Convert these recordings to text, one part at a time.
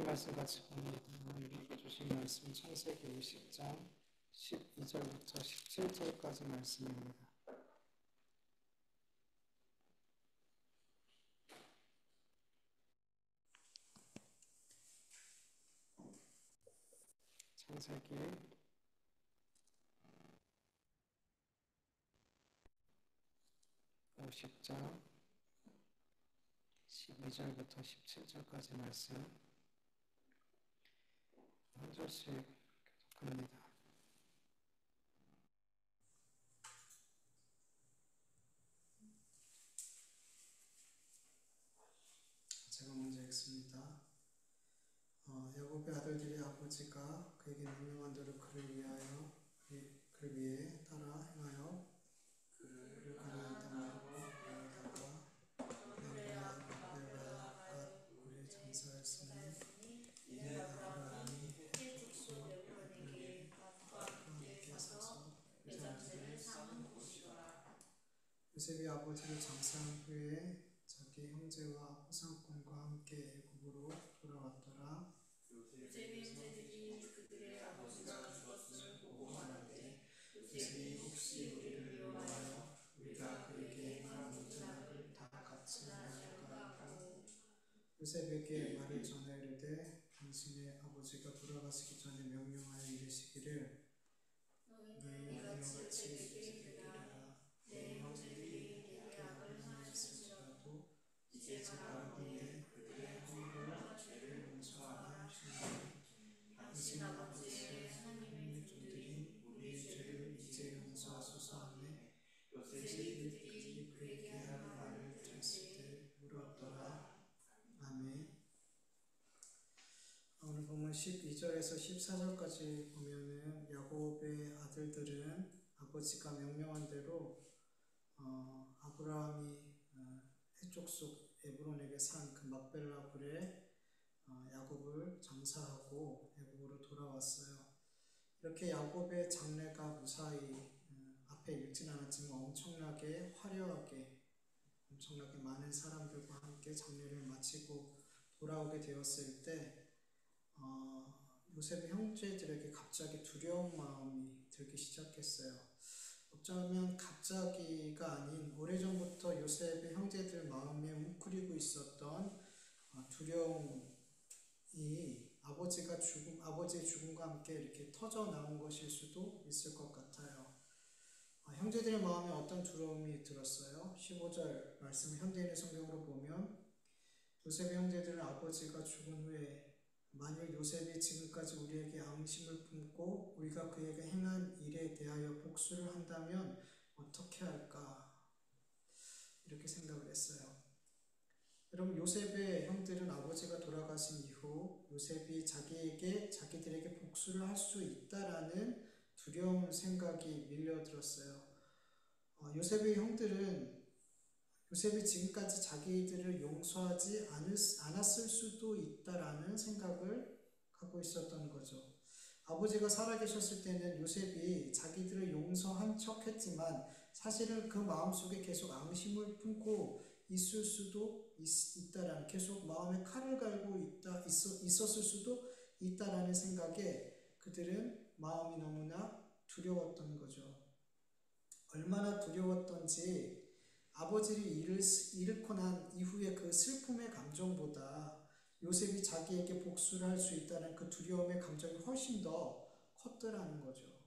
말씀 같이 봅니다. 읽어주신 말씀 창세기 50장 12절부터 17절까지 말씀입니다. 창세기 50장 12절부터 17절까지 말씀 한 절씩 교독합니다. 제가 먼저 읽습니다. 야곱의 아들들의 아버지가 그에게 명령한 대로 그를 위해 따라 행하여 그를 가나안 땅으로 데려다가 야곱과 갓굴에 장사했으니 이에 아브라함이 족속 애굽에게 그와 함께 사서 그 자리를 쌓은 곳이라. 요셉이 아버지를 장사한 후에 자기 형제와 호상꾼과 함께 애굽으로 돌아왔더라. 요셉의 형제들이 그들의 아버지가 죽었음을 보고 말하되 요셉이 혹시 우리를 미워하여 우리가 그에게 행한 모든 악을 다 같이 하였을까 하고 요셉에게 말을 전해 이르되 당신의 아버지가 돌아가시기 전에 명령하여 이르시기를 너희는 이같이 요셉에게 이르라. 내 형제들이 내게 악을 행하였을지라도 이제 바라보니 그들의 허물과 죄를 용서하라 하시니 당신 아버지의 하나님의 종들이 우리의 죄를 이제 용서하소서 하매 요셉이 그에게 할 말을 들었을 때 울었더라. 아멘. 오늘 보면 12절에서 14절까지 보면은 야곱의 아들들은 아버지가 명령한 대로 아브라함이 해족속 에브론에게 산 그 막벨라 굴에 야곱을 장사하고 애굽으로 돌아왔어요. 이렇게 야곱의 장래가 무사히 앞에 읽진 않았지만 엄청나게 화려하게 엄청나게 많은 사람들과 함께 장래를 마치고 돌아오게 되었을 때 요셉의 형제들에게 갑자기 두려운 마음이 들기 시작했어요. 어쩌면 갑자기가 아닌 오래전부터 요셉의 형제들 마음에 웅크리고 있었던 두려움이 아버지의 죽음과 함께 이렇게 터져 나온 것일 수도 있을 것 같아요. 형제들의 마음에 어떤 두려움이 들었어요? 15절 말씀 현대인의 성경으로 보면 요셉의 형제들은 아버지가 죽은 후에 만일 요셉이 지금까지 우리에게 앙심을 품고 우리가 그에게 행한 일에 대하여 복수를 한다면 어떻게 할까? 이렇게 생각을 했어요. 여러분, 요셉의 형들은 아버지가 돌아가신 이후 요셉이 자기들에게 복수를 할 수 있다라는 두려운 생각이 밀려들었어요. 요셉의 형들은 요셉이 지금까지 자기들을 용서하지 않았을 수도 있다라는 생각을 갖고 있었던 거죠. 아버지가 살아계셨을 때는 요셉이 자기들을 용서한 척 했지만 사실은 그 마음속에 계속 앙심을 품고 있을 수도 있다라는, 계속 마음에 칼을 갈고 있었을 수도 있다라는 생각에 그들은 마음이 너무나 두려웠던 거죠. 얼마나 두려웠던지 아버지를 잃고 난 이후의 그 슬픔의 감정보다 요셉이 자기에게 복수를 할 수 있다는 그 두려움의 감정이 훨씬 더 컸더라는 거죠.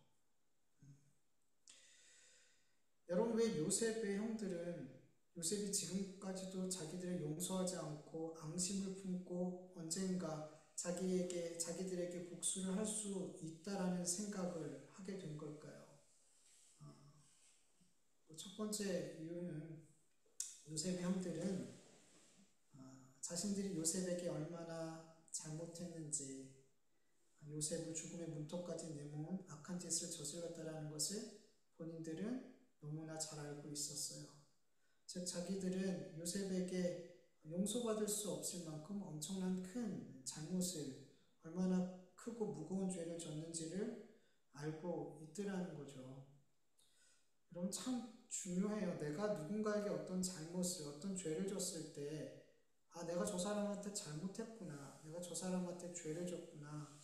여러분, 왜 요셉의 형들은 요셉이 지금까지도 자기들을 용서하지 않고 앙심을 품고 언젠가 자기들에게 복수를 할 수 있다라는 생각을 하게 된 걸까요? 첫 번째 이유는 요셉의 형들은 자신들이 요셉에게 얼마나 잘못했는지, 요셉을 죽음의 문턱까지 내모은 악한 짓을 저질렀다라는 것을 본인들은 너무나 잘 알고 있었어요. 즉 자기들은 요셉에게 용서받을 수 없을 만큼 엄청난 큰 잘못을, 얼마나 크고 무거운 죄를 졌는지를 알고 있더라는 거죠. 여러분, 참 중요해요. 내가 누군가에게 어떤 잘못을, 어떤 죄를 졌을 때 내가 저 사람한테 잘못했구나. 내가 저 사람한테 죄를 졌구나.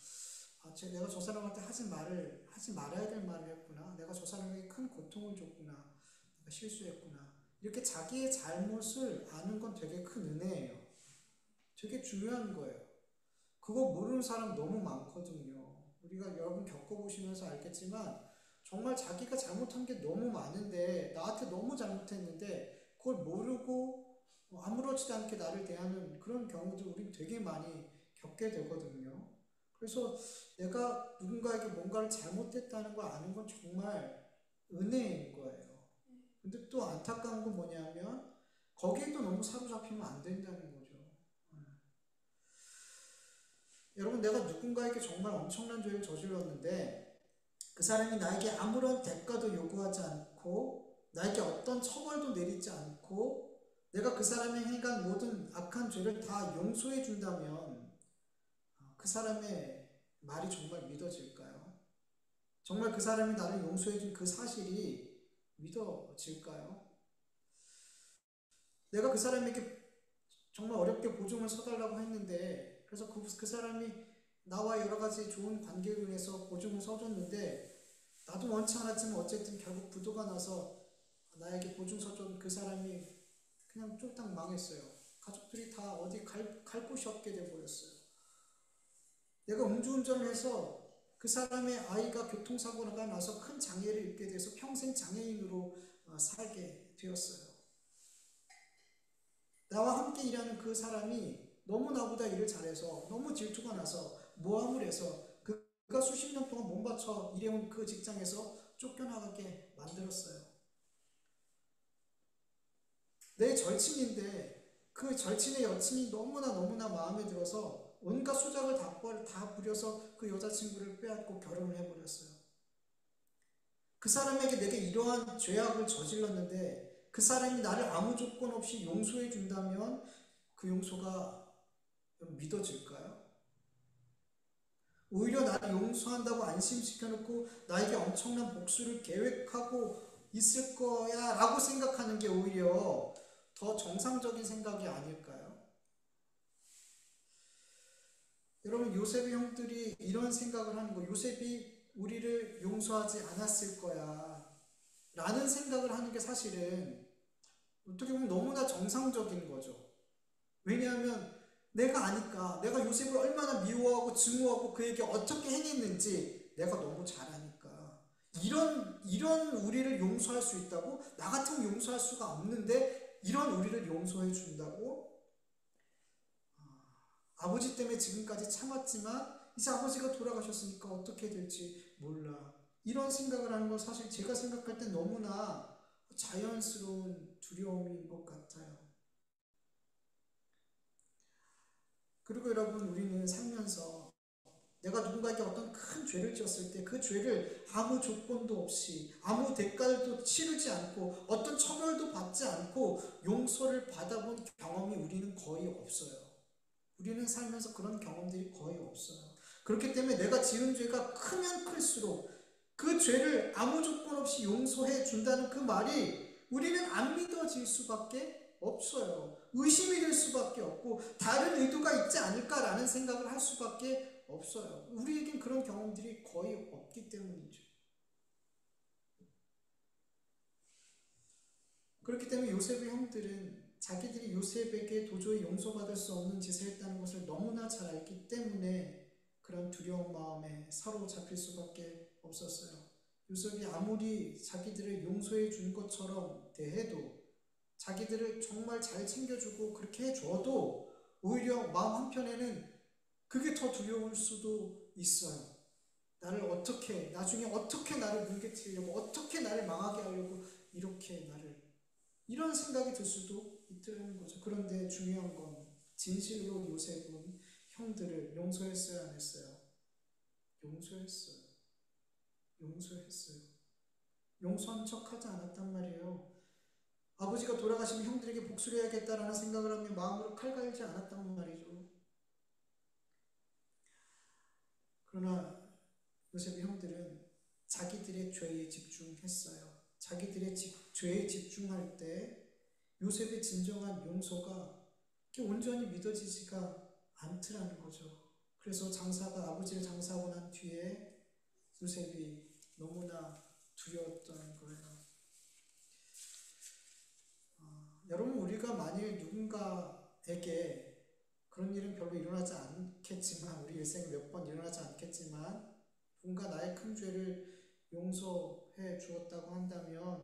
내가 저 사람한테 하지 말아야 될 말을 했구나. 내가 저 사람에게 큰 고통을 줬구나. 내가 실수했구나. 이렇게 자기의 잘못을 아는 건 되게 큰 은혜예요. 되게 중요한 거예요. 그거 모르는 사람 너무 많거든요. 우리가 여러분 겪어보시면서 알겠지만 정말 자기가 잘못한 게 너무 많은데 나한테 너무 잘못했는데 그걸 모르고 아무렇지도 않게 나를 대하는 그런 경우들 우린 되게 많이 겪게 되거든요. 그래서 내가 누군가에게 뭔가를 잘못했다는 걸 아는 건 정말 은혜인 거예요. 근데 또 안타까운 건 뭐냐면 거기에도 너무 사로잡히면 안 된다는 거죠. 여러분, 내가 누군가에게 정말 엄청난 죄를 저질렀는데 그 사람이 나에게 아무런 대가도 요구하지 않고 나에게 어떤 처벌도 내리지 않고 내가 그 사람이 행한 모든 악한 죄를 다 용서해 준다면 그 사람의 말이 정말 믿어질까요? 정말 그 사람이 나를 용서해 준 그 사실이 믿어질까요? 내가 그 사람에게 정말 어렵게 보증을 서달라고 했는데 그래서 그 사람이 나와 여러 가지 좋은 관계로 인해서 보증을 서줬는데 나도 원치 않았지만 어쨌든 결국 부도가 나서 나에게 보증 서준 그 사람이 그냥 쫄딱 망했어요. 가족들이 다 어디 갈 곳이 없게 돼버렸어요. 내가 음주운전을 해서 그 사람의 아이가 교통사고가 나서 큰 장애를 입게 돼서 평생 장애인으로 살게 되었어요. 나와 함께 일하는 그 사람이 너무 나보다 일을 잘해서 너무 질투가 나서 모함을 해서 그가 수십 년 동안 몸바쳐 일해온 그 직장에서 쫓겨나가게 만들었어요. 내 절친인데 그 절친의 여친이 너무나 마음에 들어서 온갖 수작을 다 부려서 그 여자친구를 빼앗고 결혼을 해버렸어요. 그 사람에게 내게 이러한 죄악을 저질렀는데 그 사람이 나를 아무 조건 없이 용서해 준다면 그 용서가 믿어질까요? 오히려 나를 용서한다고 안심시켜놓고 나에게 엄청난 복수를 계획하고 있을 거야 라고 생각하는 게 오히려 더 정상적인 생각이 아닐까요? 여러분, 요셉의 형들이 이런 생각을 하는 거, 요셉이 우리를 용서하지 않았을 거야 라는 생각을 하는 게 사실은 어떻게 보면 너무나 정상적인 거죠. 왜냐하면 내가 아니까, 내가 요셉을 얼마나 미워하고 증오하고 그에게 어떻게 행했는지 내가 너무 잘 아니까 이런 우리를 용서할 수 있다고? 나 같으면 용서할 수가 없는데 이런 우리를 용서해 준다고? 아버지 때문에 지금까지 참았지만 이제 아버지가 돌아가셨으니까 어떻게 될지 몰라. 이런 생각을 하는 건 사실 제가 생각할 때 너무나 자연스러운 두려움인 것 같아요. 그리고 여러분, 우리는 살면서 내가 누군가에게 어떤 큰 죄를 지었을 때 그 죄를 아무 조건도 없이 아무 대가도 치르지 않고 어떤 처벌도 받지 않고 용서를 받아본 경험이 우리는 거의 없어요. 우리는 살면서 그런 경험들이 거의 없어요. 그렇기 때문에 내가 지은 죄가 크면 클수록 그 죄를 아무 조건 없이 용서해 준다는 그 말이 우리는 안 믿어질 수밖에 없어요. 의심이 될 수밖에 없고 다른 의도가 있지 않을까라는 생각을 할 수밖에 없어요. 우리에겐 그런 경험들이 거의 없기 때문이죠. 그렇기 때문에 요셉의 형들은 자기들이 요셉에게 도저히 용서받을 수 없는 짓을 했다는 것을 너무나 잘 알기 때문에 그런 두려운 마음에 사로잡힐 수밖에 없었어요. 요셉이 아무리 자기들을 용서해 준 것처럼 대해도 자기들을 정말 잘 챙겨주고 그렇게 해줘도 오히려 마음 한편에는 그게 더 두려울 수도 있어요. 나중에 어떻게 나를 물개치려고, 어떻게 나를 망하게 하려고 이렇게 나를 이런 생각이 들 수도 있다는 거죠. 그런데 중요한 건 진실로 요셉은 형들을 용서했어요, 안 했어요? 용서했어요. 용서했어요. 용서한 척 하지 않았단 말이에요. 아버지가 돌아가시면 형들에게 복수를 해야겠다라는 생각을 하며 마음으로 칼 갈지 않았단 말이죠. 그러나 요셉의 형들은 자기들의 죄에 집중했어요. 자기들의 죄에 집중할 때 요셉의 진정한 용서가 그게 온전히 믿어지지가 않더라는 거죠. 그래서 장사가 아버지를 장사하고 난 뒤에 요셉이 너무나 두려웠던 거예요. 여러분, 우리가 만일 누군가에게 그런 일은 별로 일어나지 않겠지만, 우리 일생에 몇 번 일어나지 않겠지만, 누군가 나의 큰 죄를 용서해 주었다고 한다면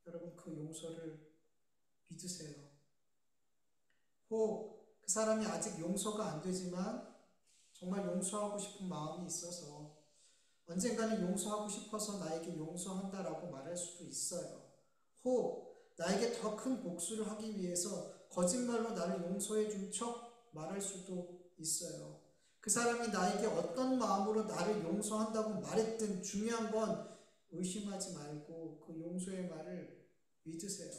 여러분, 그 용서를 믿으세요. 혹 그 사람이 아직 용서가 안 되지만 정말 용서하고 싶은 마음이 있어서 언젠가는 용서하고 싶어서 나에게 용서한다라고 말할 수도 있어요. 혹 나에게 더 큰 복수를 하기 위해서 거짓말로 나를 용서해 준 척 말할 수도 있어요. 그 사람이 나에게 어떤 마음으로 나를 용서한다고 말했든 중요한 건 의심하지 말고 그 용서의 말을 믿으세요.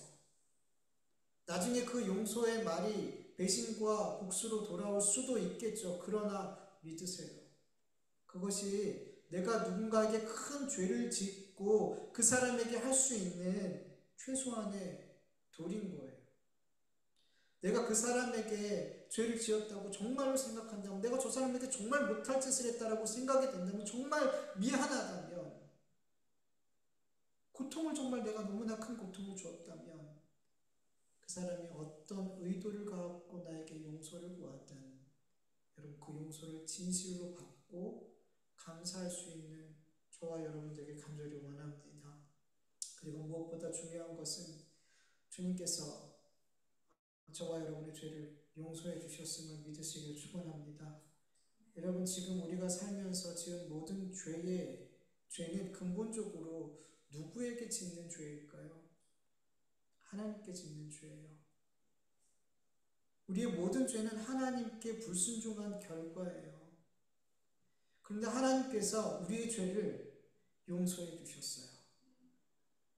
나중에 그 용서의 말이 배신과 복수로 돌아올 수도 있겠죠. 그러나 믿으세요. 그것이 내가 누군가에게 큰 죄를 짓고 그 사람에게 할 수 있는 최소한의 도리인 거예요. 내가 그 사람에게 죄를 지었다고 정말로 생각한다면, 내가 저 사람에게 정말 못할 짓을 했다라고 생각이 된다면, 정말 미안하다면, 고통을 정말 내가 너무나 큰 고통을 주었다면 그 사람이 어떤 의도를 갖고 나에게 용서를 구하든 여러분, 그 용서를 진실로 받고 감사할 수 있는 저와 여러분들에게 간절히 원합니다. 그리고 무엇보다 중요한 것은 주님께서 저와 여러분의 죄를 용서해 주셨음을 믿으시길 축원합니다. 여러분, 지금 우리가 살면서 지은 모든 죄는 근본적으로 누구에게 짓는 죄일까요? 하나님께 짓는 죄예요. 우리의 모든 죄는 하나님께 불순종한 결과예요. 그런데 하나님께서 우리의 죄를 용서해 주셨어요.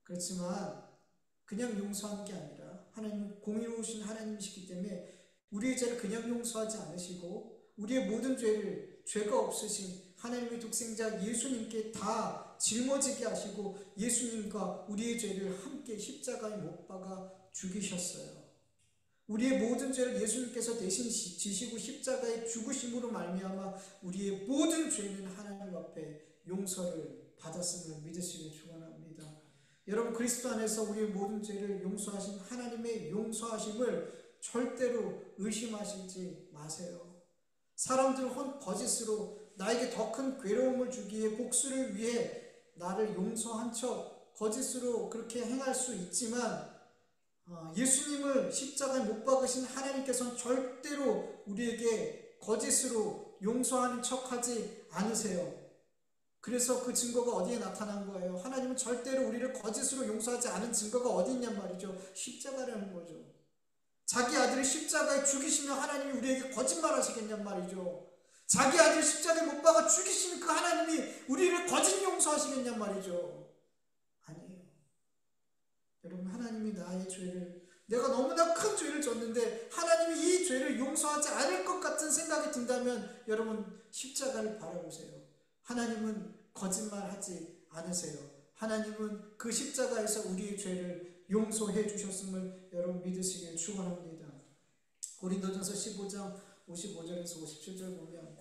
그렇지만 그냥 용서한 게 아니라 하나님은 공의로우신 하나님이시기 때문에 우리의 죄를 그냥 용서하지 않으시고 우리의 모든 죄를 죄가 없으신 하나님의 독생자 예수님께 다 짊어지게 하시고 예수님과 우리의 죄를 함께 십자가에 못 박아 죽이셨어요. 우리의 모든 죄를 예수님께서 대신 지시고 십자가에 죽으심으로 말미암아 우리의 모든 죄는 하나님 앞에 용서를 받았음을 믿으시길 축원합니다. 여러분, 그리스도 안에서 우리의 모든 죄를 용서하신 하나님의 용서하심을 절대로 의심하시지 마세요. 사람들은 거짓으로 나에게 더 큰 괴로움을 주기에 복수를 위해 나를 용서한 척 거짓으로 그렇게 행할 수 있지만 예수님을 십자가에 못 박으신 하나님께서는 절대로 우리에게 거짓으로 용서하는 척하지 않으세요. 그래서 그 증거가 어디에 나타난 거예요? 하나님은 절대로 우리를 거짓으로 용서하지 않은 증거가 어디 있냔 말이죠. 십자가라는 거죠. 자기 아들을 십자가에 죽이시면 하나님이 우리에게 거짓말 하시겠냔 말이죠. 자기 아들 십자가에 못 박아 죽이시는 그 하나님이 우리를 거짓 용서하시겠냔 말이죠. 아니에요. 여러분, 하나님이 나의 죄를, 내가 너무나 큰 죄를 졌는데 하나님이 이 죄를 용서하지 않을 것 같은 생각이 든다면 여러분, 십자가를 바라보세요. 하나님은 거짓말하지 않으세요. 하나님은 그 십자가에서 우리의 죄를 용서해 주셨음을 여러분 믿으시길 축원합니다. 고린도전서 15장 55절에서 57절 보면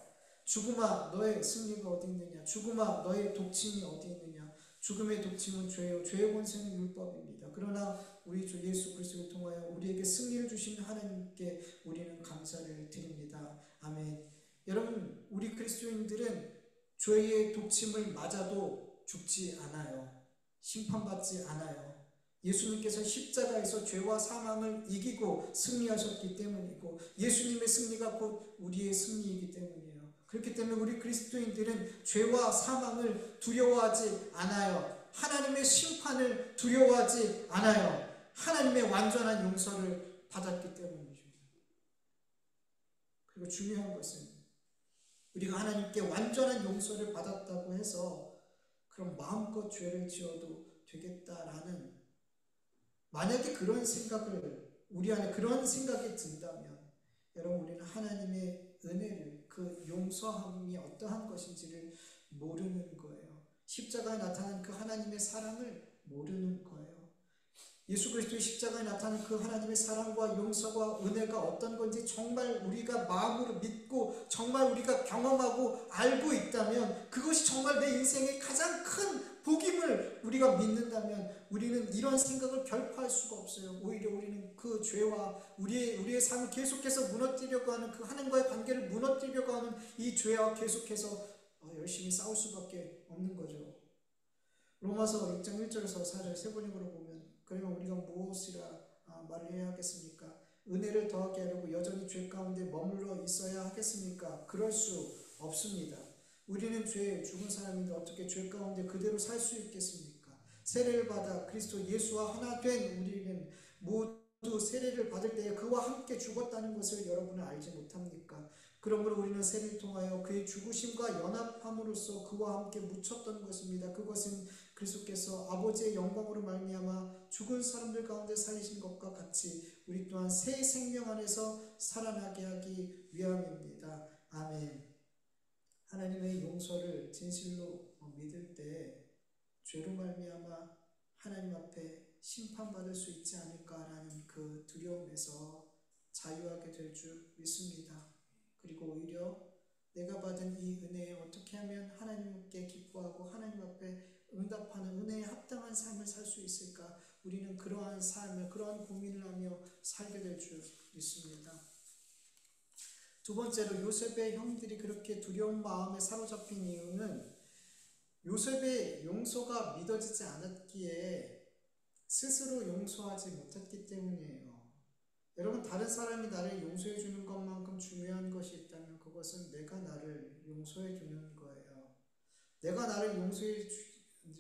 죽음아 너의 승리가 어디 있느냐, 죽음아 너의 독침이 어디 있느냐. 죽음의 독침은 죄요, 죄의 권세는 율법입니다. 그러나 우리 주 예수 그리스도를 통하여 우리에게 승리를 주신 하나님께 우리는 감사를 드립니다. 아멘. 여러분, 우리 그리스도인들은 죄의 독침을 맞아도 죽지 않아요. 심판받지 않아요. 예수님께서 십자가에서 죄와 사망을 이기고 승리하셨기 때문이고 예수님의 승리가 곧 우리의 승리이기 때문이에요. 그렇기 때문에 우리 그리스도인들은 죄와 사망을 두려워하지 않아요. 하나님의 심판을 두려워하지 않아요. 하나님의 완전한 용서를 받았기 때문이죠. 그리고 중요한 것은 우리가 하나님께 완전한 용서를 받았다고 해서 그럼 마음껏 죄를 지어도 되겠다라는, 만약에 그런 생각을 우리 안에 그런 생각이 든다면 여러분, 우리는 하나님의 은혜를, 그 용서함이 어떠한 것인지를 모르는 거예요. 십자가에 나타난 그 하나님의 사랑을 모르는 거예요. 예수 그리스도의 십자가에 나타난 그 하나님의 사랑과 용서와 은혜가 어떤 건지 정말 우리가 마음으로 믿고 정말 우리가 경험하고 알고 있다면, 그것이 정말 내 인생의 가장 큰 복임을 우리가 믿는다면 우리는 이런 생각을 결코 할 수가 없어요. 오히려 우리는 그 죄와 우리의 삶을 계속해서 무너뜨리려고 하는, 그 하나님과의 관계를 무너뜨리려고 하는 이 죄와 계속해서 열심히 싸울 수밖에 없는 거죠. 로마서 6장 1절에서 4절 세 번역으로 보면, 그러면 우리가 무엇이라 말을 해야 하겠습니까? 은혜를 더하게 하려고 여전히 죄 가운데 머물러 있어야 하겠습니까? 그럴 수 없습니다. 우리는 죄에 죽은 사람인데 어떻게 죄 가운데 그대로 살 수 있겠습니까? 세례를 받아 그리스도 예수와 하나 된 우리는 모두 세례를 받을 때에 그와 함께 죽었다는 것을 여러분은 알지 못합니까? 그러므로 우리는 세례를 통하여 그의 죽으심과 연합함으로써 그와 함께 묻혔던 것입니다. 그것은 그리스도께서 아버지의 영광으로 말미암아 죽은 사람들 가운데 살리신 것과 같이 우리 또한 새 생명 안에서 살아나게 하기 위함입니다. 아멘. 하나님의 용서를 진실로 믿을 때 죄로 말미암아 하나님 앞에 심판받을 수 있지 않을까라는 그 두려움에서 자유하게 될 줄 믿습니다. 그리고 오히려 내가 받은 이 은혜에 어떻게 하면 하나님께 기뻐하고 하나님 앞에 응답하는 은혜에 합당한 삶을 살 수 있을까? 우리는 그러한 삶을, 그러한 고민을 하며 살게 될 줄 믿습니다. 두 번째로, 요셉의 형들이 그렇게 두려운 마음에 사로잡힌 이유는 요셉의 용서가 믿어지지 않았기에 스스로 용서하지 못했기 때문이에요. 여러분, 다른 사람이 나를 용서해 주는 것만큼 중요한 것이 있다면 그것은 내가 나를 용서해 주는 거예요. 내가 나를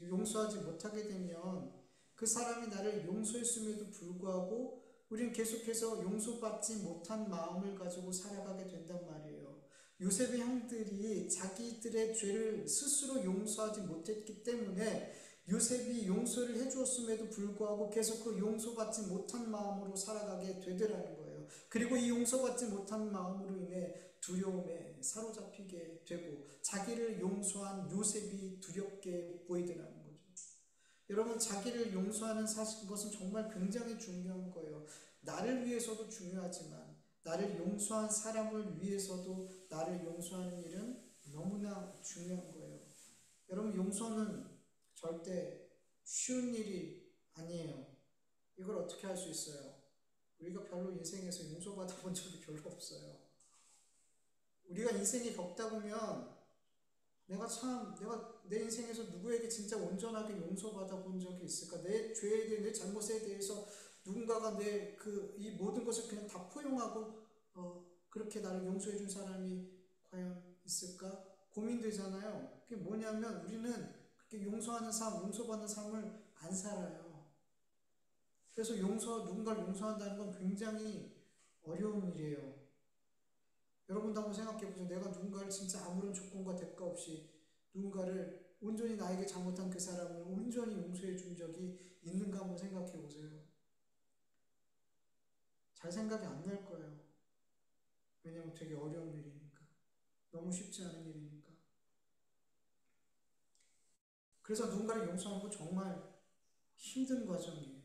용서하지 못하게 되면 그 사람이 나를 용서했음에도 불구하고 우리는 계속해서 용서받지 못한 마음을 가지고 살아가게 된단 말이에요. 요셉의 형들이 자기들의 죄를 스스로 용서하지 못했기 때문에 요셉이 용서를 해주었음에도 불구하고 계속 그 용서받지 못한 마음으로 살아가게 되더라는 거예요. 그리고 이 용서받지 못한 마음으로 인해 두려움에 사로잡히게 되고 자기를 용서한 요셉이 두렵게 보이더라는 거죠. 여러분, 자기를 용서하는 것은 정말 굉장히 중요한 거예요. 나를 위해서도 중요하지만 나를 용서한 사람을 위해서도 나를 용서하는 일은 너무나 중요한 거예요. 여러분, 용서는 절대 쉬운 일이 아니에요. 이걸 어떻게 할 수 있어요? 우리가 별로 인생에서 용서받아 본 적이 별로 없어요. 우리가 인생이 겪다 보면 내가 내 인생에서 누구에게 진짜 온전하게 용서받아 본 적이 있을까? 내 죄에 대해, 내 잘못에 대해서 누군가가 이 모든 것을 그냥 다 포용하고 그렇게 나를 용서해 준 사람이 과연 있을까? 고민되잖아요. 그게 뭐냐면 우리는 그렇게 용서하는 삶, 용서받는 삶을 안 살아요. 그래서 누군가를 용서한다는 건 굉장히 어려운 일이에요. 여러분도 한번 생각해 보세요. 내가 누군가를 진짜 아무런 조건과 대가 없이 누군가를 온전히 나에게 잘못한 그 사람을 온전히 용서해 준 적이 있는가 한번 생각해 보세요. 잘 생각이 안 날 거예요. 왜냐면 되게 어려운 일이니까. 너무 쉽지 않은 일이니까. 그래서 누군가를 용서하는 건 정말 힘든 과정이에요.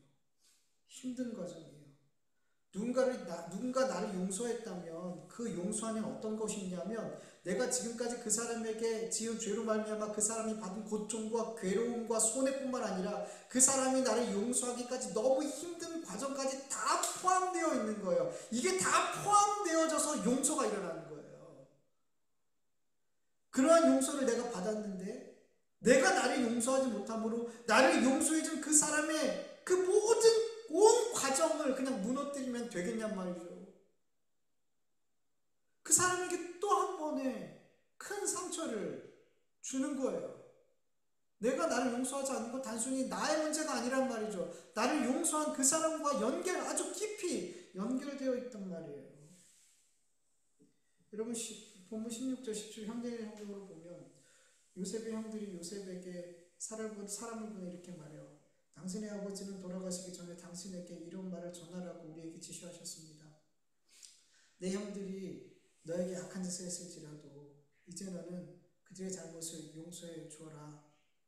힘든 과정이에요. 누군가 나를 용서했다면 그 용서하는 어떤 것이 있냐면 내가 지금까지 그 사람에게 지은 죄로 말미암아 그 사람이 받은 고통과 괴로움과 손해뿐만 아니라 그 사람이 나를 용서하기까지 너무 힘든 과정까지 다 포함되어 있는 거예요. 이게 다 포함되어져서 용서가 일어나는 거예요. 그러한 용서를 내가 받았는데 내가 나를 용서하지 못함으로 나를 용서해준 그 사람의 그 모든 온 과정을 그냥 무너뜨리면 되겠냔 말이죠. 그 사람에게 또 한 번의 큰 상처를 주는 거예요. 내가 나를 용서하지 않는 건 단순히 나의 문제가 아니란 말이죠. 나를 용서한 그 사람과 아주 깊이 연결되어 있단 말이에요. 여러분, 본문 16절 17 형제의 형적으로 보면 요셉의 형들이 요셉에게 사람을 보내 이렇게 말해요. 당신의 아버지는 돌아가시기 전에 당신에게 이런 말을 전하라고 우리에게 지시하셨습니다. 내 형들이 너에게 악한 짓을 했을지라도 이제 너는 그들의 잘못을 용서해 주어라.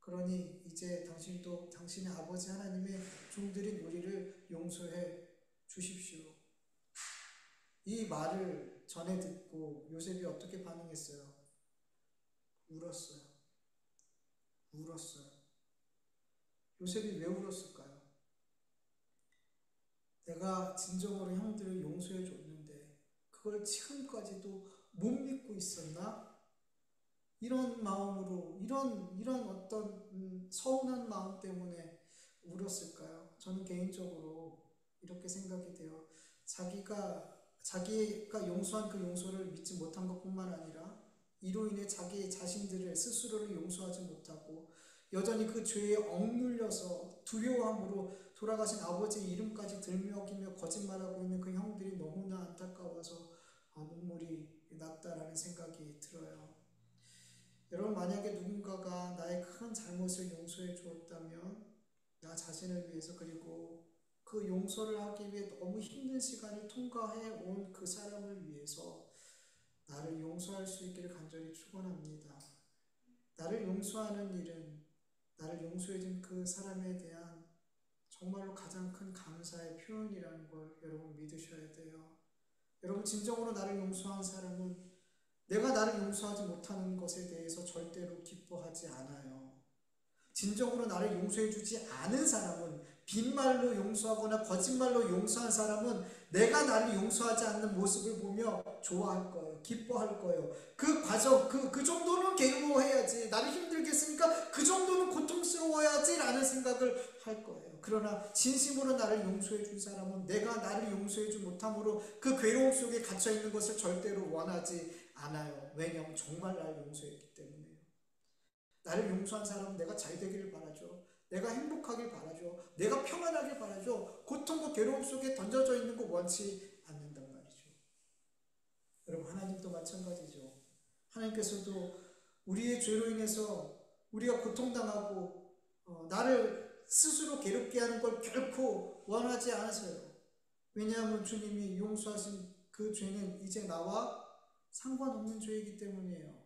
그러니 이제 당신도 당신의 아버지 하나님의 종들인 우리를 용서해 주십시오. 이 말을 전해 듣고 요셉이 어떻게 반응했어요? 울었어요. 울었어요. 요셉이 왜 울었을까요? 내가 진정으로 형들을 용서해 줬는데 그걸 지금까지도 못 믿고 있었나? 이런 마음으로 이런 어떤 서운한 마음 때문에 울었을까요? 저는 개인적으로 이렇게 생각이 돼요. 자기가 용서한 그 용서를 믿지 못한 것뿐만 아니라 이로 인해 자기 자신들을 스스로를 용서하지 못하고 여전히 그 죄에 억눌려서 두려움으로 돌아가신 아버지의 이름까지 들먹이며 거짓말하고 있는 그 형들이 너무나 안타까워서 눈물이 났다라는 생각이 들어요. 여러분, 만약에 누군가가 나의 큰 잘못을 용서해 주었다면 나 자신을 위해서, 그리고 그 용서를 하기 위해 너무 힘든 시간을 통과해 온 그 사람을 위해서 나를 용서할 수 있기를 간절히 축원합니다. 나를 용서하는 일은 나를 용서해 준 그 사람에 대한 정말로 가장 큰 감사의 표현이라는 걸 여러분 믿으셔야 돼요. 여러분, 진정으로 나를 용서한 사람은 내가 나를 용서하지 못하는 것에 대해서 절대로 기뻐하지 않아요. 진정으로 나를 용서해 주지 않은 사람은, 빈말로 용서하거나 거짓말로 용서한 사람은 내가 나를 용서하지 않는 모습을 보며 좋아할 거예요. 기뻐할 거예요. 그 과정, 그 정도는 괴로워해야지. 나를 힘들게 했으니까 그 정도는 고통스러워야지 라는 생각을 할 거예요. 그러나 진심으로 나를 용서해 준 사람은 내가 나를 용서해 주지 못함으로 그 괴로움 속에 갇혀 있는 것을 절대로 원하지 않아요. 왜냐하면 정말 나를 용서했기 때문에요. 나를 용서한 사람은 내가 잘 되기를 바라죠. 내가 행복하길 바라죠. 내가 평안하길 바라죠. 고통과 괴로움 속에 던져져 있는 거 원치 않는단 말이죠. 여러분, 하나님도 마찬가지죠. 하나님께서도 우리의 죄로 인해서 우리가 고통당하고 나를 스스로 괴롭게 하는 걸 결코 원하지 않으세요. 왜냐하면 주님이 용서하신 그 죄는 이제 나와 상관없는 죄이기 때문이에요.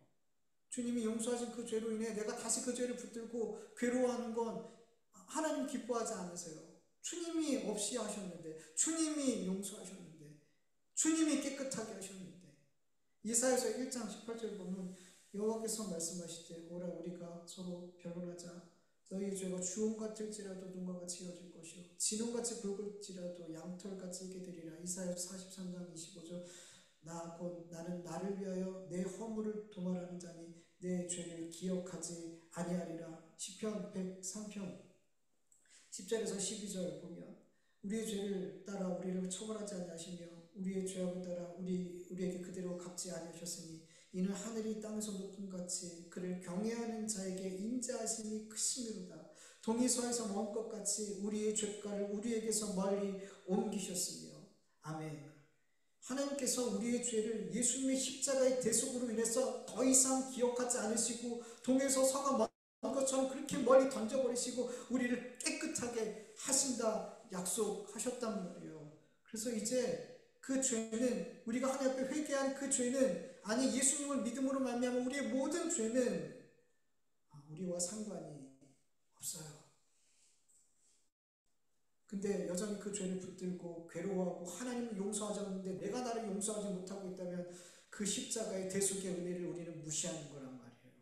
주님이 용서하신 그 죄로 인해 내가 다시 그 죄를 붙들고 괴로워하는 건 하나님 기뻐하지 않으세요. 주님이 없이 하셨는데, 주님이 용서하셨는데, 주님이 깨끗하게 하셨는데. 이사야서 1장 18절 보면 여호와께서 말씀하시되 오라 우리가 서로 변론하자. 너희의 죄가 주홍 같을지라도 눈과 같이 이어질 것이요 진홍같이 붉을지라도 양털같이 익게 되리라. 이사야서 43장 25절 나 곧 나는 나를 위하여 내 허물을 도말하는 자니 내 죄를 기억하지 아니하리라. 시편 103편 10절에서 12절 보면 우리의 죄를 따라 우리를 처벌하지 아니하시며 우리의 죄악을 따라 우리에게 그대로 갚지 아니하셨으니 이는 하늘이 땅에서 높음 같이 그를 경외하는 자에게 인자하심이 크심이로다. 동이 서에서 먼 것 같이 우리의 죄가를 우리에게서 멀리 옮기셨으며. 아멘. 하나님께서 우리의 죄를 예수님의 십자가의 대속으로 인해서 더 이상 기억하지 않으시고 동에서 서가 먼 것처럼 그렇게 멀리 던져버리시고 우리를 깨끗하게 하신다 약속하셨단 말이에요. 그래서 이제 그 죄는, 우리가 하나님 앞에 회개한 그 죄는, 아니 예수님을 믿음으로 말미암아 우리의 모든 죄는 우리와 상관이 없어요. 근데 여전히 그 죄를 붙들고 괴로워하고 하나님을 용서하셨는데 내가 나를 용서하지 못하고 있다면 그 십자가의 대속의 은혜를 우리는 무시하는 거란 말이에요.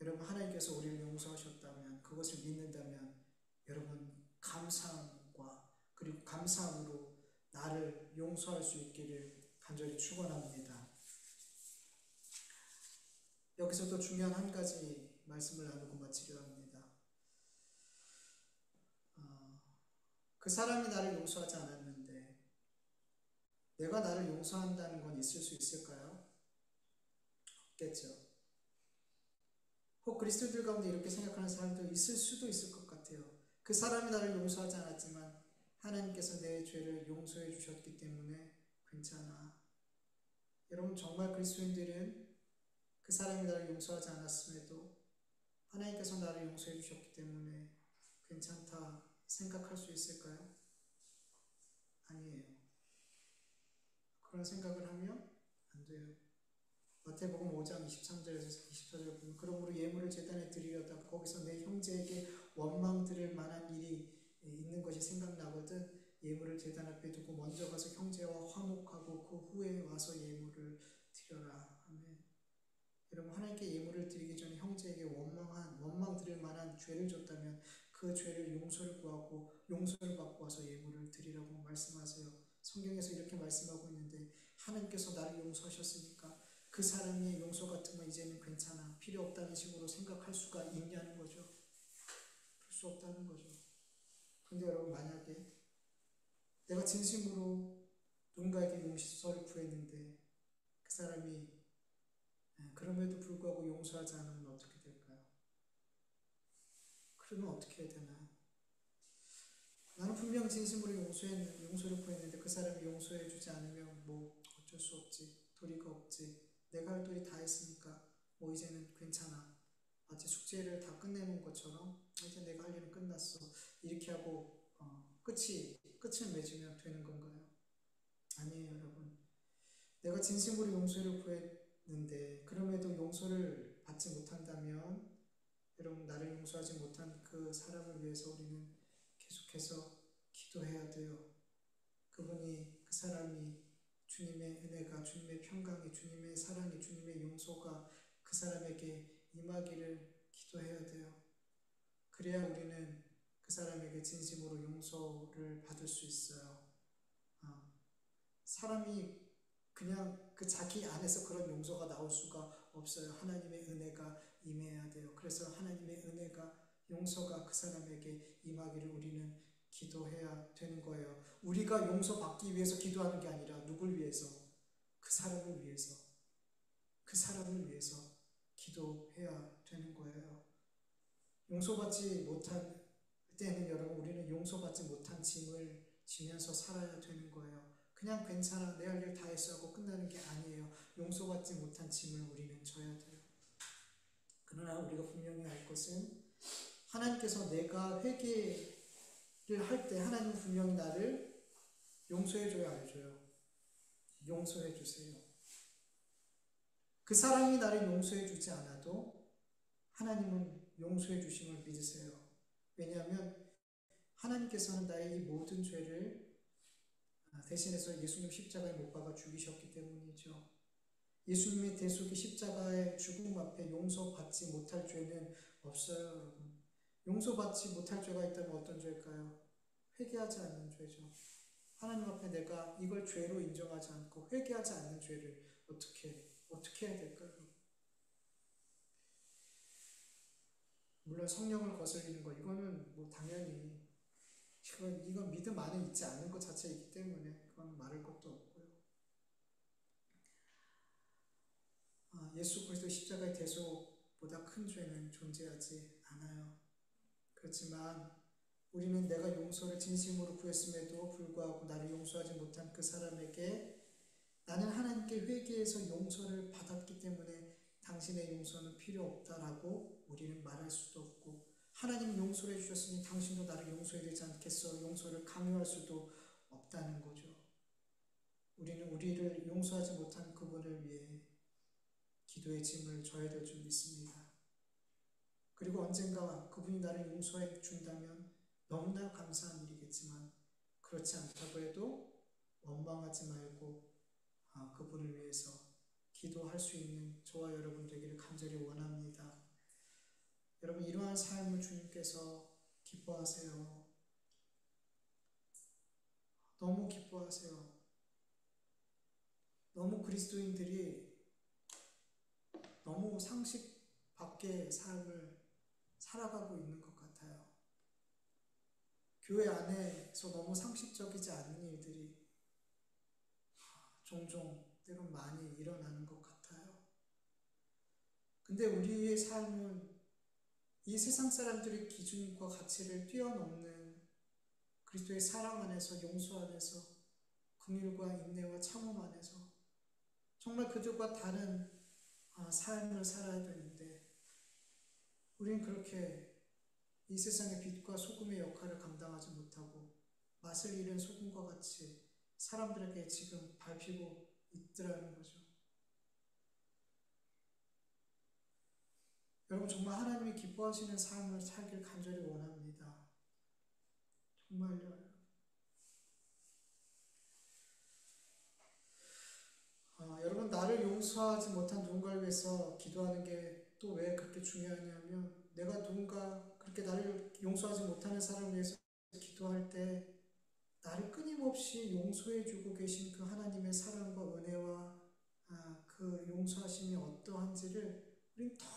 여러분, 하나님께서 우리를 용서하셨다면, 그것을 믿는다면 여러분 감사함과 그리고 감사함으로 나를 용서할 수 있기를 간절히 축원합니다. 여기서 또 중요한 한 가지 말씀을 나누고 마치려 합니다. 그 사람이 나를 용서하지 않았는데 내가 나를 용서한다는 건 있을 수 있을까요? 없겠죠. 혹 그리스도인들 가운데 이렇게 생각하는 사람도 있을 수도 있을 것 같아요. 그 사람이 나를 용서하지 않았지만 하나님께서 내 죄를 용서해 주셨기 때문에 괜찮아. 여러분, 정말 그리스도인들은 그 사람이 나를 용서하지 않았음에도 하나님께서 나를 용서해 주셨기 때문에 괜찮다 생각할 수 있을까요? 아니에요. 그런 생각을 하면 안 돼요. 마태복음 5장 23절에서 24절 보면 그러므로 예물을 제단에 드리려다 거기서 내 형제에게 원망 들을 만한 일이 있는 것이 생각나거든 예물을 제단 앞에 두고 먼저 가서 형제와 화목하고 그 후에 와서 예물을 드려라. 아멘. 여러분 하나님께 예물을 드리기 전에 형제에게 원망 들을 만한 죄를 졌다면 그 죄를 용서를 구하고 용서를 받고 와서 예물을 드리라고 말씀하세요. 성경에서 이렇게 말씀하고 있는데 하나님께서 나를 용서하셨으니까 그 사람의 용서 같은 건 이제는 괜찮아. 필요 없다는 식으로 생각할 수가 있냐는 거죠. 그럴 수 없다는 거죠. 근데 여러분 만약에 내가 진심으로 누군가에게 용서를 구했는데 그 사람이 그럼에도 불구하고 용서하지 않으면 어떻게 될까요? 그러면 어떻게 해야 되나요? 나는 분명 진심으로 용서를 구했는데 그 사람이 용서해 주지 않으면 뭐 어쩔 수 없지. 도리가 없지. 내가 할 도리 다 했으니까 뭐 이제는 괜찮아. 마치 숙제를 다 끝내는 것처럼 이제 내가 할 일은 끝났어. 이렇게 하고 끝을 맺으면 되는 건가요? 아니에요, 여러분. 내가 진심으로 용서를 구했는데 그럼에도 용서를 받지 못한다면 여러분 나를 용서하지 못한 그 사람을 위해서 우리는 계속해서 기도해야 돼요. 그 사람이 주님의 은혜가, 주님의 평강이, 주님의 사랑이, 주님의 용서가 그 사람에게 임하기를 기도해야 돼요. 그래야 우리는 그 사람에게 진심으로 용서를 받을 수 있어요. 사람이 그냥 그 자기 안에서 그런 용서가 나올 수가 없어요. 하나님의 은혜가 임해야 돼요. 그래서 하나님의 은혜가, 용서가 그 사람에게 임하기를 우리는 기도해야 되는 거예요. 우리가 용서받기 위해서 기도하는 게 아니라 누굴 위해서? 그 사람을 위해서. 그 사람을 위해서 기도해야 되는 거예요. 용서받지 못한 때는 여러분 우리는 용서받지 못한 짐을 지면서 살아야 되는 거예요. 그냥 괜찮아 내 할 일 다 했어 하고 끝나는 게 아니에요. 용서받지 못한 짐을 우리는 져야 돼요. 그러나 우리가 분명히 알 것은 하나님께서 내가 회개를 할 때 하나님은 분명히 나를 용서해줘야 알줘요. 용서해주세요. 그 사람이 나를 용서해주지 않아도 하나님은 용서해주심을 믿으세요. 왜냐하면 하나님께서는 나의 이 모든 죄를 대신해서 예수님 십자가에 못 박아 죽이셨기 때문이죠. 예수님의 대속의 십자가의 죽음 앞에 용서받지 못할 죄는 없어요, 여러분. 용서받지 못할 죄가 있다면 어떤 죄일까요? 회개하지 않는 죄죠. 하나님 앞에 내가 이걸 죄로 인정하지 않고 회개하지 않는 죄를 어떻게 해야 될까요? 물론 성령을 거슬리는 거 이거는 뭐 당연히 이건 믿음 안에 있지 않는 것 자체이기 때문에 그건 말할 것도 없고요. 예수 그리스도 십자가의 대속보다 큰 죄는 존재하지 않아요. 그렇지만 우리는 내가 용서를 진심으로 구했음에도 불구하고 나를 용서하지 못한 그 사람에게 나는 하나님께 회개해서 용서를 받았기 때문에 당신의 용서는 필요 없다라고 우리는 말할 수도 없고 하나님이 용서를 해주셨으니 당신도 나를 용서해야 되지 않겠어 용서를 강요할 수도 없다는 거죠. 우리는 우리를 용서하지 못한 그분을 위해 기도의 짐을 져야 될 줄 믿습니다. 그리고 언젠가 그분이 나를 용서해 준다면 너무나 감사한 일이겠지만 그렇지 않다고 해도 원망하지 말고 그분을 위해서 기도할 수 있는 저와 여러분 되기를 간절히 원합니다. 여러분 이러한 삶을 주님께서 기뻐하세요. 너무 기뻐하세요. 너무 그리스도인들이 너무 상식 밖의 삶을 살아가고 있는 것 같아요. 교회 안에서 너무 상식적이지 않은 일들이 종종 때론 많이 일어나는 것 같아요. 근데 우리의 삶은 이 세상 사람들의 기준과 가치를 뛰어넘는 그리스도의 사랑 안에서 용서 안에서 긍휼과 인내와 참음 안에서 정말 그들과 다른 삶을 살아야 되는데 우리는 그렇게 이 세상의 빛과 소금의 역할을 감당하지 못하고 맛을 잃은 소금과 같이 사람들에게 지금 밟히고 있더라는 거죠. 여러분 정말 하나님이 기뻐하시는 삶을 살길 간절히 원합니다. 정말요. 여러분 나를 용서하지 못한 누군가를 위해서 기도하는 게 또 왜 그렇게 중요하냐면 내가 누군가 그렇게 나를 용서하지 못하는 사람을 위해서 기도할 때 나를 끊임없이 용서해주고 계신 그 하나님의 사랑과 은혜와 그 용서하심이 어떠한지를 우린 더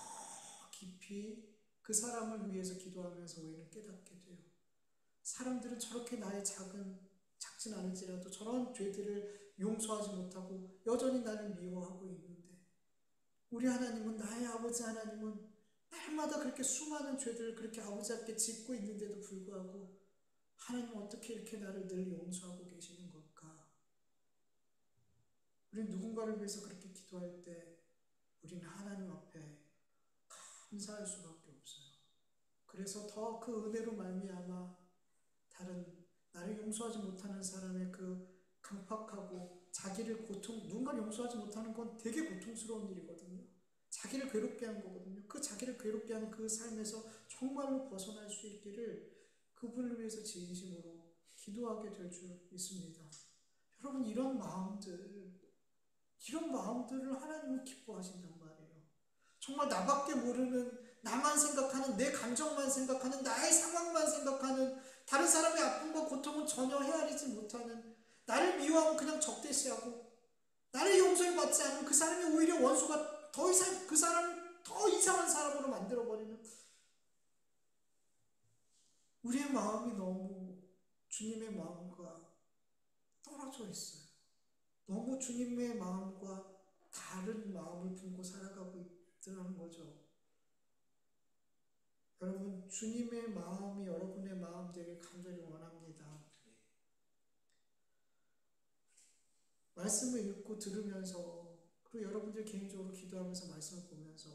깊이 그 사람을 위해서 기도하면서 우리는 깨닫게 돼요. 사람들은 저렇게 나의 작진 않을지라도 저런 죄들을 용서하지 못하고 여전히 나를 미워하고 있는데 우리 하나님은, 나의 아버지 하나님은 날마다 그렇게 수많은 죄들을 그렇게 아버지 앞에 짓고 있는데도 불구하고 하나님은 어떻게 이렇게 나를 늘 용서하고 계시는 걸까? 우리는 누군가를 위해서 그렇게 기도할 때 우리는 하나님 앞에 감사할 수밖에 없어요. 그래서 더 그 은혜로 말미암아 다른 나를 용서하지 못하는 사람의 그 강팍하고 자기를 누군가를 용서하지 못하는 건 되게 고통스러운 일이거든요. 자기를 괴롭게 한 거거든요. 그 자기를 괴롭게 하는 그 삶에서 정말로 벗어날 수 있기를 그분을 위해서 진심으로 기도하게 될 줄 믿습니다. 여러분 이런 마음들을 하나님은 기뻐하신단 말이에요. 정말 나밖에 모르는, 나만 생각하는, 내 감정만 생각하는, 나의 상황만 생각하는, 다른 사람의 아픔과 고통은 전혀 헤아리지 못하는, 나를 미워하면 그냥 적대시하고 나를 용서를 받지 않으면 그 사람이 오히려 원수가 더 이상 그 사람을 더 이상한 사람으로 만들어버리는, 우리의 마음이 너무 주님의 마음과 떨어져 있어요. 너무 주님의 마음과 다른 마음을 품고 살아가고 있다는 거죠. 여러분 주님의 마음이 여러분의 마음 되길 간절히 원합니다. 말씀을 읽고 들으면서 그리고 여러분들 개인적으로 기도하면서 말씀을 보면서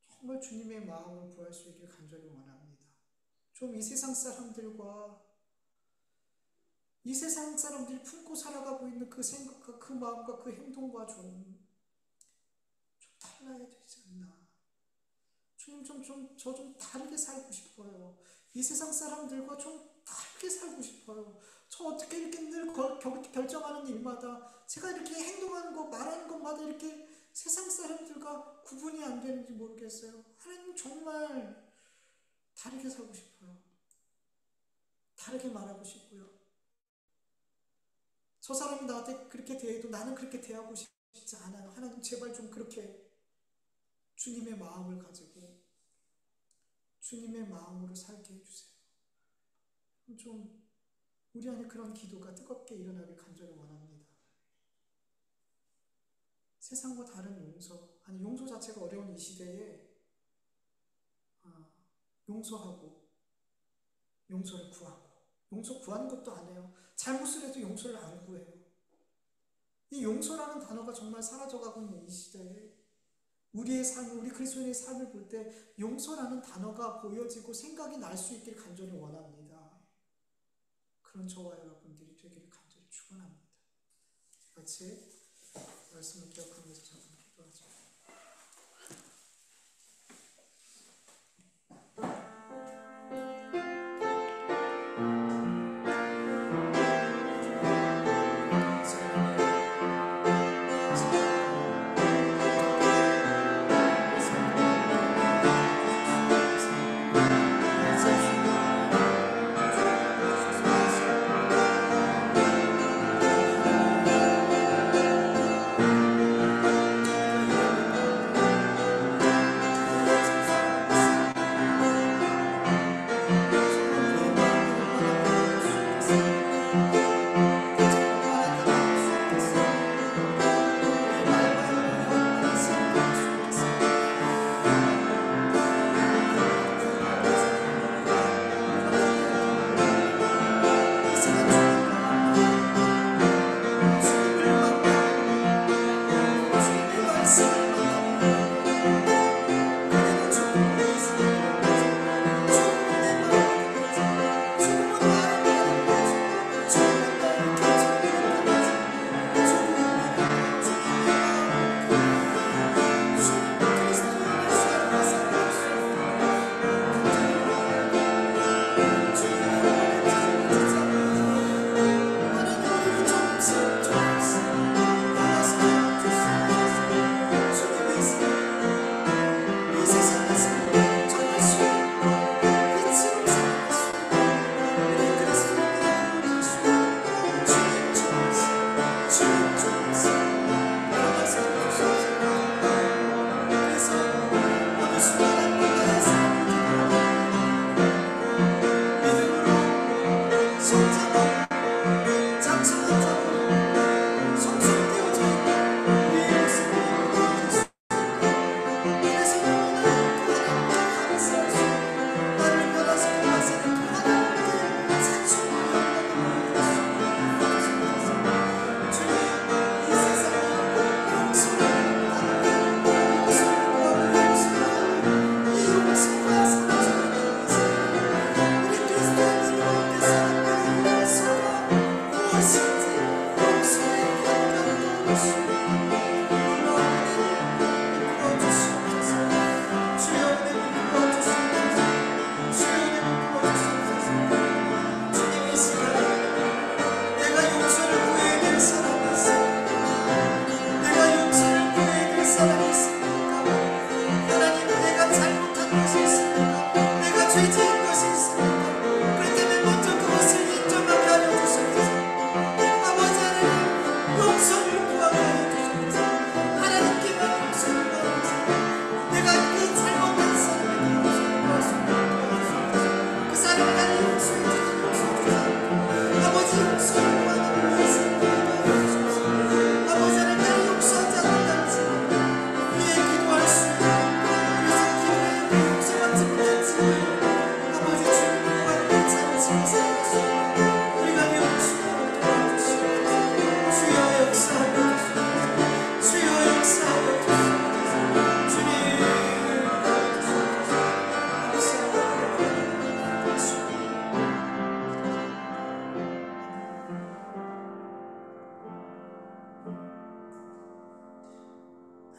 정말 주님의 마음을 구할 수 있길 간절히 원합니다. 좀 이 세상 사람들과 이 세상 사람들이 품고 살아가고 있는 그 생각과 그 마음과 그 행동과 좀 달라야 되지 않나. 주님 저 좀 다르게 살고 싶어요. 이 세상 사람들과 좀 다르게 살고 싶어요. 저 어떻게 이렇게 늘 결정하는 일마다 제가 이렇게 행동하는 것, 말하는 것마다 이렇게 세상 사람들과 구분이 안 되는지 모르겠어요. 하나님 정말 다르게 살고 싶어요. 다르게 말하고 싶고요. 저 사람이 나한테 그렇게 대해도 나는 그렇게 대하고 싶지 않아요. 하나님 제발 좀 그렇게 주님의 마음을 가지고 주님의 마음으로 살게 해주세요. 좀 우리 안에 그런 기도가 뜨겁게 일어나길 간절히 원합니다. 세상과 다른 용서 자체가 어려운 이 시대에 용서하고 용서를 구하고, 용서 구하는 것도 안 해요. 잘못을 해도 용서를 안 구해요. 이 용서라는 단어가 정말 사라져가고 있는 이 시대에 우리의 삶, 우리 그리스도인의 삶을 볼 때 용서라는 단어가 보여지고 생각이 날 수 있길 간절히 원합니다. 그런 저와 여러분들이 되기를 간절히 축원합니다. 같이 말씀을 기억하면서 잠깐 기도하죠.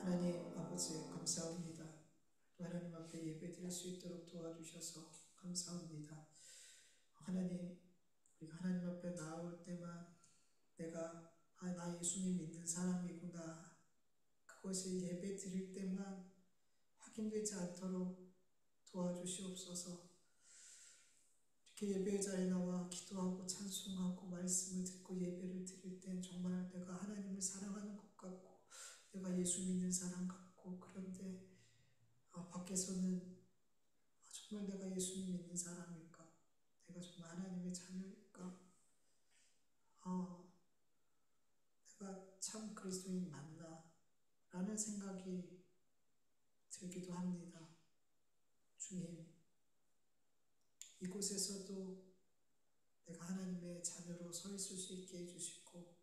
하나님 아버지 감사합니다. 또 하나님 앞에 예배드릴 수 있도록 도와주셔서 감사합니다. 하나님, 우리가 하나님 앞에 나올 때만 내가 나 예수님 믿는 사람이구나, 그것이 예배 드릴 때만 확인되지 않도록 도와주시옵소서. 이렇게 예배의 자리에 나와 기도하고 찬송하고 말씀을 듣고 예배를 드릴 땐 정말 내가 하나님을 사랑하는 것 같고 내가 예수 믿는 사람 같고, 그런데 밖에서는 정말 내가 예수님 믿는 사람일까? 내가 정말 하나님의 자녀일까? 내가 참 그리스도인 맞나? 라는 생각이 들기도 합니다. 주님, 이곳에서도 내가 하나님의 자녀로 서 있을 수 있게 해주시고,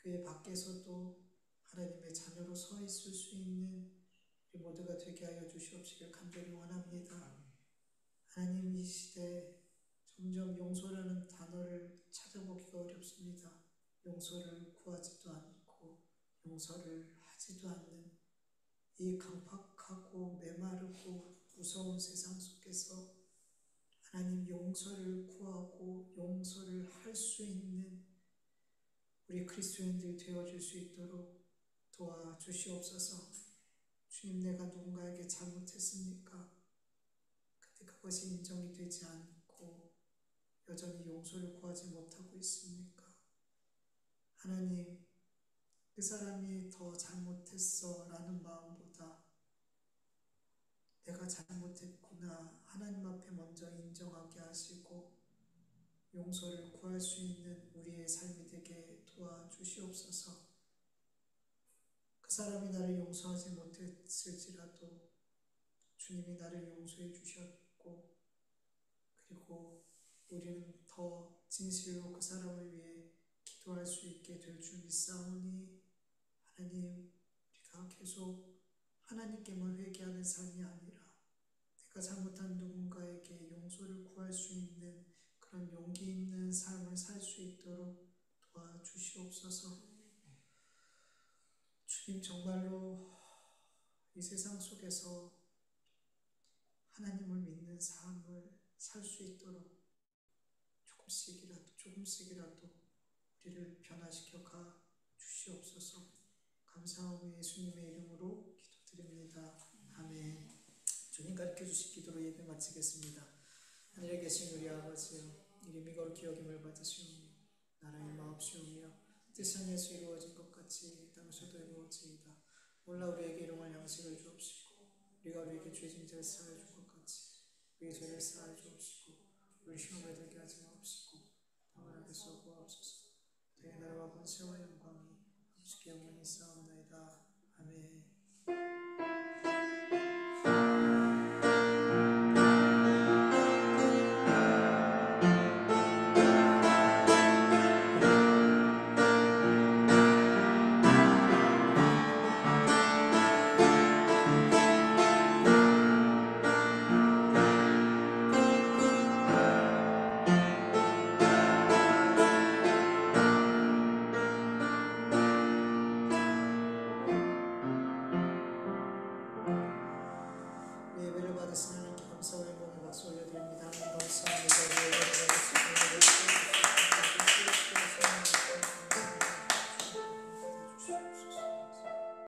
교회 밖에서도 하나님의 자녀로 서 있을 수 있는 우리 모두가 되게 하여 주시옵시길 간절히 원합니다. 하나님, 이 시대에 점점 용서라는 단어를 찾아보기가 어렵습니다. 용서를 구하지도 않고 용서를 하지도 않는 이 강팍하고 메마르고 무서운 세상 속에서 하나님, 용서를 구하고 용서를 할 수 있는 우리 그리스도인들 되어줄 수 있도록 도와주시옵소서. 주님, 내가 누군가에게 잘못했습니까? 근데 그것이 인정이 되지 않고 여전히 용서를 구하지 못하고 있습니까? 하나님, 그 사람이 더 잘못했어 라는 마음보다 내가 잘못했구나 하나님 앞에 먼저 인정하게 하시고 용서를 구할 수 있는 우리의 삶이 되게 도와주시옵소서. 그 사람이 나를 용서하지 못했을지라도 주님이 나를 용서해 주셨고, 그리고 우리는 더 진실로 그 사람을 위해 기도할 수 있게 될 줄 믿사오니, 하나님, 우리가 계속 하나님께만 회개하는 삶이 아니라 내가 잘못한 누군가에게 용서를 구할 수 있는 그런 용기 있는 삶을 살 수 있도록 도와주시옵소서. 주님, 정말로 이 세상 속에서 하나님을 믿는 삶을 살 수 있도록 조금씩이라도 우리를 변화시켜 가 주시옵소서. 감사하고 예수님의 이름으로 기도드립니다. 아멘. 주님 가르쳐 주신 기도로 예배 마치겠습니다. 하늘에 계신 우리 아버지여, 이름이 거룩히 여김을 받으시오며 나라의 마옵시오며 뜻은 예수 이루어진 것 같이 이 땅에서도 이루어지이다. 몰라 우리에게 일용할 양식을 주옵시고 우리가 우리에게 죄짐을 사하여 준 것 같이 우리의 죄를 사하여 주옵시고 우리 시험에 들게 하지 마옵시고 다만 악에서 구하옵소서. 너의 나라와 권세와 영광이 아버지께 영원히 있사옵나이다. 아멘. 예배를 받으시는 하나님께 감사와 영광의 박수 올려드립니다. 하나님 감사합니다.